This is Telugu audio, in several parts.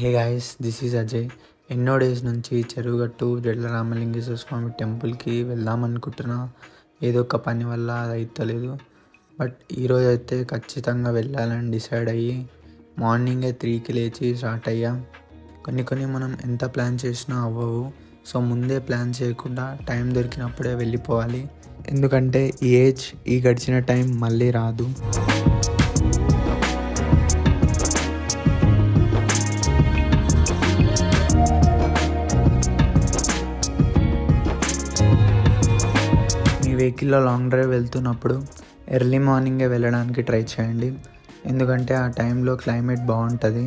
Hey guys, this is Ajay. ఎన్నో డేస్ నుంచి చెరువుగట్టు జడ్ల రామలింగేశ్వర స్వామి టెంపుల్కి వెళ్దామనుకుంటున్నా. ఏదో ఒక పని వల్ల అది అవుతలేదు. బట్ ఈరోజు అయితే ఖచ్చితంగా వెళ్ళాలని డిసైడ్ అయ్యి మార్నింగే 3కి లేచి స్టార్ట్ అయ్యా. కొన్ని మనం ఎంత ప్లాన్ చేసినా అవ్వవు. సో ముందే ప్లాన్ చేయకుండా టైం దొరికినప్పుడే వెళ్ళిపోవాలి. ఎందుకంటే ఈ గడిచిన టైం మళ్ళీ రాదు. వెహికల్లో లాంగ్ డ్రైవ్ వెళ్తున్నప్పుడు ఎర్లీ మార్నింగే వెళ్ళడానికి ట్రై చేయండి. ఎందుకంటే ఆ టైంలో క్లైమేట్ బాగుంటుంది.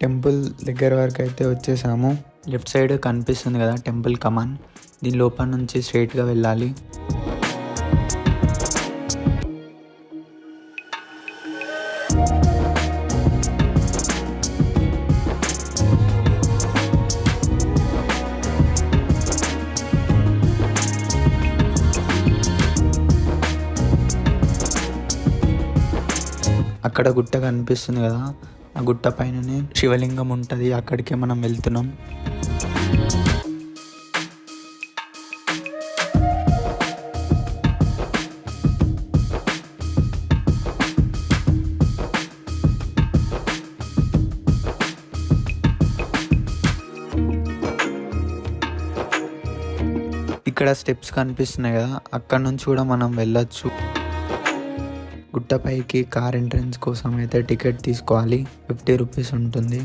టెంపుల్ దగ్గర వరకు అయితే వచ్చేసాము. లెఫ్ట్ సైడ్ కనిపిస్తుంది కదా టెంపుల్ కమాన్. దీని లోపల నుంచి స్ట్రైట్గా వెళ్ళాలి. అక్కడ గుట్ట కనిపిస్తుంది కదా, ఆ గుట్ట పైననే శివలింగం ఉంటుంది. అక్కడికే మనం వెళ్తున్నాం. ఇక్కడ స్టెప్స్ కనిపిస్తున్నాయి కదా, అక్కడ నుంచి కూడా మనం వెళ్ళొచ్చు. గుట్టపైకి కార్ ఎంట్రన్స్ కోసం అయితే టికెట్ తీసుకోవాలి. 50 రూపీస్ ఉంటుంది.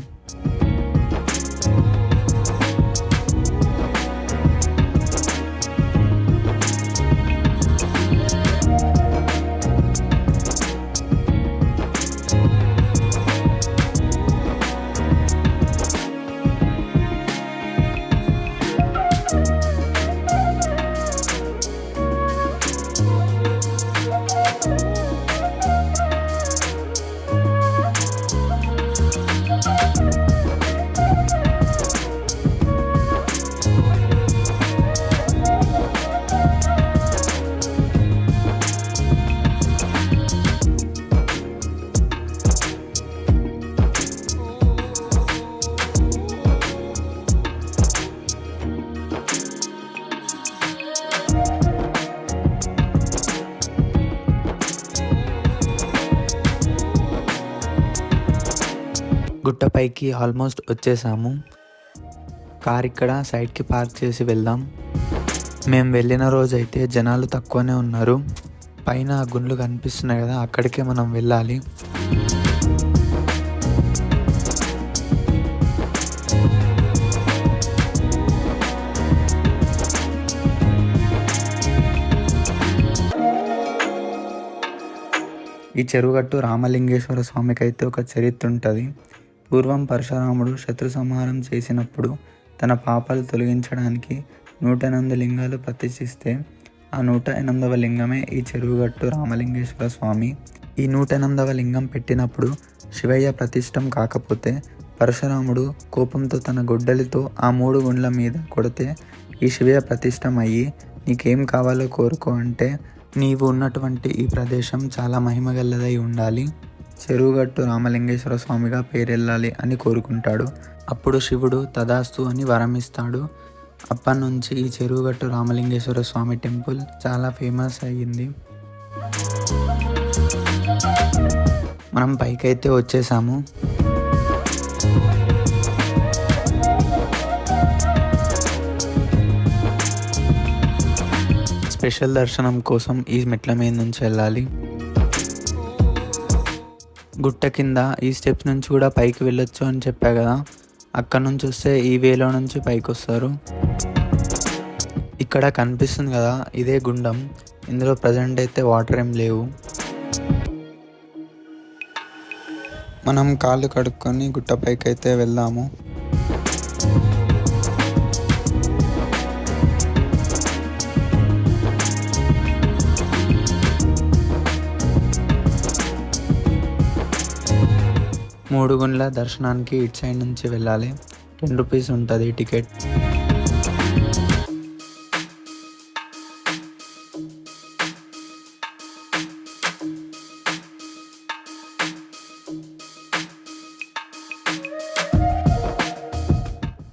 గుట్టపైకి ఆల్మోస్ట్ వచ్చేసాము. కార్ ఇక్కడ సైడ్కి పార్క్ చేసి వెళ్దాం. మేము వెళ్ళిన రోజు అయితే జనాలు తక్కువనే ఉన్నారు. పైన గుండ్లు కనిపిస్తున్నాయి కదా, అక్కడికే మనం వెళ్ళాలి. ఈ చెరువుగట్టు రామలింగేశ్వర స్వామికి అయితే ఒక చరిత్ర ఉంటుంది. పూర్వం పరశురాముడు శత్రు సంహారం చేసినప్పుడు తన పాపాలు తొలగించడానికి 108 లింగాలు ప్రతిష్ఠిస్తే ఆ 108వ లింగమే ఈ చెరువుగట్టు రామలింగేశ్వర స్వామి. ఈ 108వ లింగం పెట్టినప్పుడు శివయ్య ప్రతిష్టం కాకపోతే పరశురాముడు కోపంతో తన గొడ్డలితో ఆ 3 గుండ్ల మీద కొడితే ఈ శివయ్య ప్రతిష్టం అయ్యి నీకేం కావాలో కోరుకో అంటే నీవు ఉన్నటువంటి ఈ ప్రదేశం చాలా మహిమగల్లదై ఉండాలి, చెరువుగట్టు రామలింగేశ్వర స్వామిగా పేరెళ్ళాలి అని కోరుకుంటాడు. అప్పుడు శివుడు తదాస్తు అని వరమిస్తాడు. అప్పటి నుంచి ఈ చెరువుగట్టు రామలింగేశ్వర స్వామి టెంపుల్ చాలా ఫేమస్ అయ్యింది. మనం పైకైతే వచ్చేసాము. స్పెషల్ దర్శనం కోసం ఈ మెట్ల మీద నుంచి వెళ్ళాలి. గుట్ట కింద ఈ స్టెప్స్ నుంచి కూడా పైకి వెళ్ళొచ్చు అని చెప్పా కదా, అక్కడ నుంచి వస్తే ఈ వేలో నుంచి పైకి వస్తారు. ఇక్కడ కనిపిస్తుంది కదా, ఇదే గుండం. ఇందులో ప్రజెంట్ అయితే వాటర్ ఏం లేవు. మనం కాళ్ళు కడుక్కొని గుట్టపైకి అయితే వెళ్దాము. 3 గుండ్ల దర్శనానికి ఇటు సైడ్ నుంచి వెళ్ళాలి. 10 రూపీస్ ఉంటుంది టికెట్.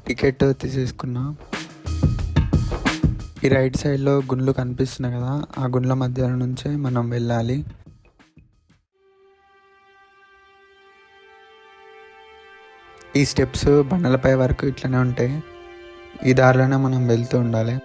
టికెట్ తీసేసుకున్నా. ఈ రైట్ సైడ్లో గుండ్లు కనిపిస్తున్నాయి కదా, ఆ గుండ్ల మధ్యలో నుంచే మనం వెళ్ళాలి. ఈ స్టెప్స్ బండలపై వరకు ఇట్లనే ఉంటాయి. ఈ దారిలోనే మనం వెళ్తూ ఉండాలి.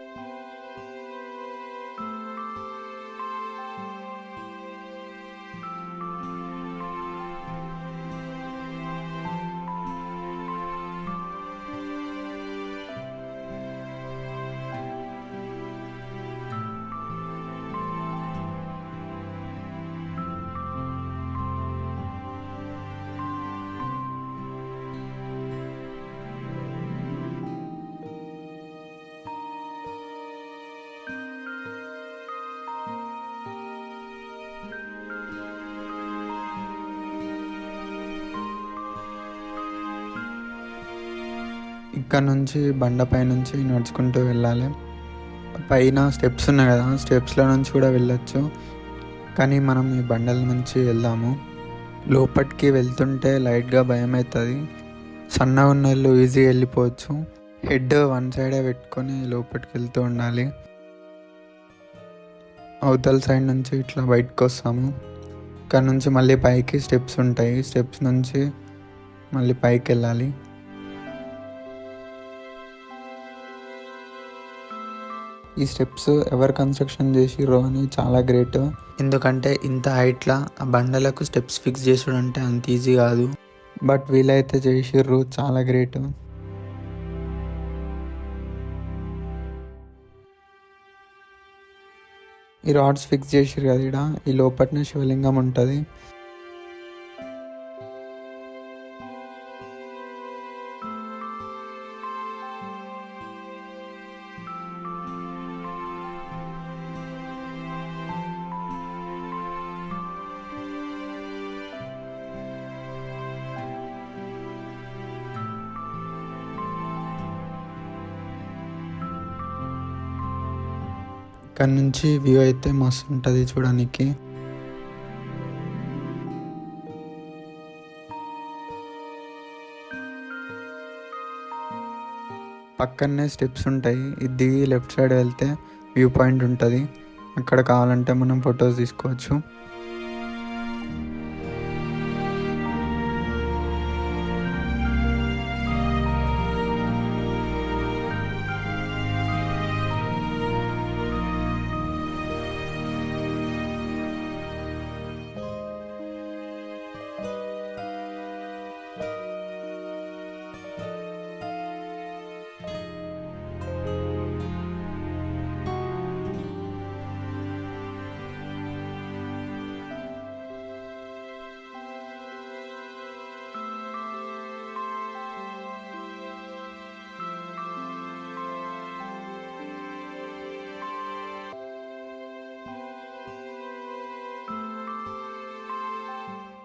ఇక్కడ నుంచి బండపై నుంచి నడుచుకుంటూ వెళ్ళాలి. పైన స్టెప్స్ ఉన్నాయి కదా, స్టెప్స్లో నుంచి కూడా వెళ్ళొచ్చు, కానీ మనం ఈ బండల నుంచి వెళ్దాము. లోపలికి వెళ్తుంటే లైట్గా భయం అవుతుంది. సన్నగా ఉన్న వాళ్ళు ఈజీగా వెళ్ళిపోవచ్చు. హెడ్ వన్ సైడే పెట్టుకొని లోపలికి వెళ్తూ ఉండాలి. అవతల సైడ్ నుంచి ఇట్లా బయటకు వస్తాము. ఇక్కడ నుంచి మళ్ళీ పైకి స్టెప్స్ ఉంటాయి. స్టెప్స్ నుంచి మళ్ళీ పైకి వెళ్ళాలి. ఈ స్టెప్స్ ఎవరు కన్స్ట్రక్షన్ చేసిర్రో అని చాలా గ్రేట్. ఎందుకంటే ఇంత హైట్లో ఆ బండలకు స్టెప్స్ ఫిక్స్ చేసుడు అంటే అంత ఈజీ కాదు. బట్ వీలైతే చేసిర్రు, చాలా గ్రేట్. ఈ రాడ్స్ ఫిక్స్ చేసిర్రు కదా, ఇక్కడ ఈ లోపలనే శివలింగం ఉంటుంది. ఇక్కడ నుంచి వ్యూ అయితే మస్తు ఉంటుంది చూడడానికి. పక్కనే స్టెప్స్ ఉంటాయి. ఇది లెఫ్ట్ సైడ్ వెళ్తే వ్యూ పాయింట్ ఉంటుంది. అక్కడ కావాలంటే మనం ఫొటోస్ తీసుకోవచ్చు.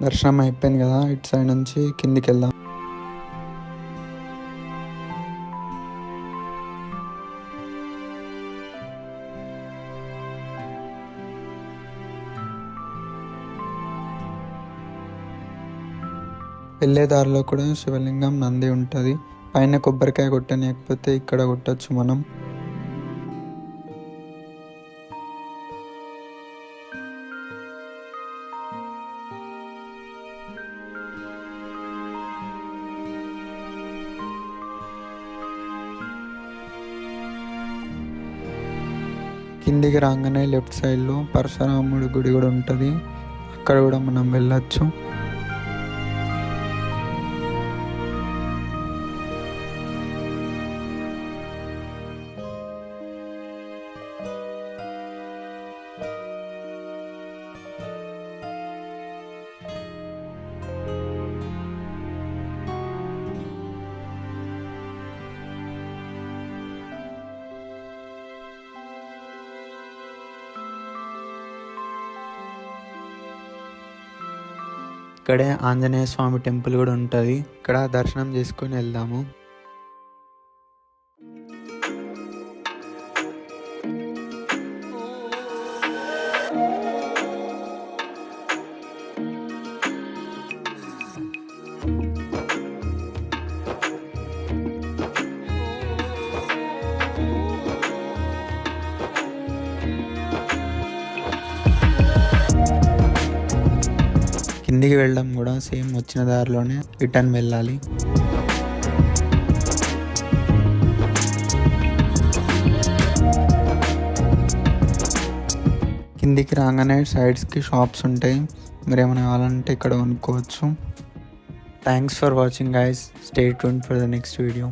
దర్శనం అయిపోయింది కదా, ఇటు సైడ్ నుంచి కిందికి వెళ్దాం. వెళ్ళే దారిలో కూడా శివలింగం నంది ఉంటుంది. పైన కొబ్బరికాయ కొట్టనియకపోతే ఇక్కడ కొట్టచ్చు మనం. కిందికి రాగానే లెఫ్ట్ సైడ్లో పరశురాముడి గుడి కూడా ఉంటుంది. అక్కడ కూడా మనం వెళ్ళచ్చు. ఇక్కడే ఆంజనేయ స్వామి టెంపుల్ కూడా ఉంటుంది. ఇక్కడ దర్శనం చేసుకొని వెళ్దాము. కిందికి వెళ్ళడం కూడా సేమ్ వచ్చిన దారిలోనే రిటర్న్ వెళ్ళాలి. కిందికి రాగానే సైడ్స్కి షాప్స్ ఉంటాయి. మీరు ఏమైనా కావాలంటే ఇక్కడ కొనుక్కోవచ్చు. Thanks for watching guys. Stay tuned for the next video.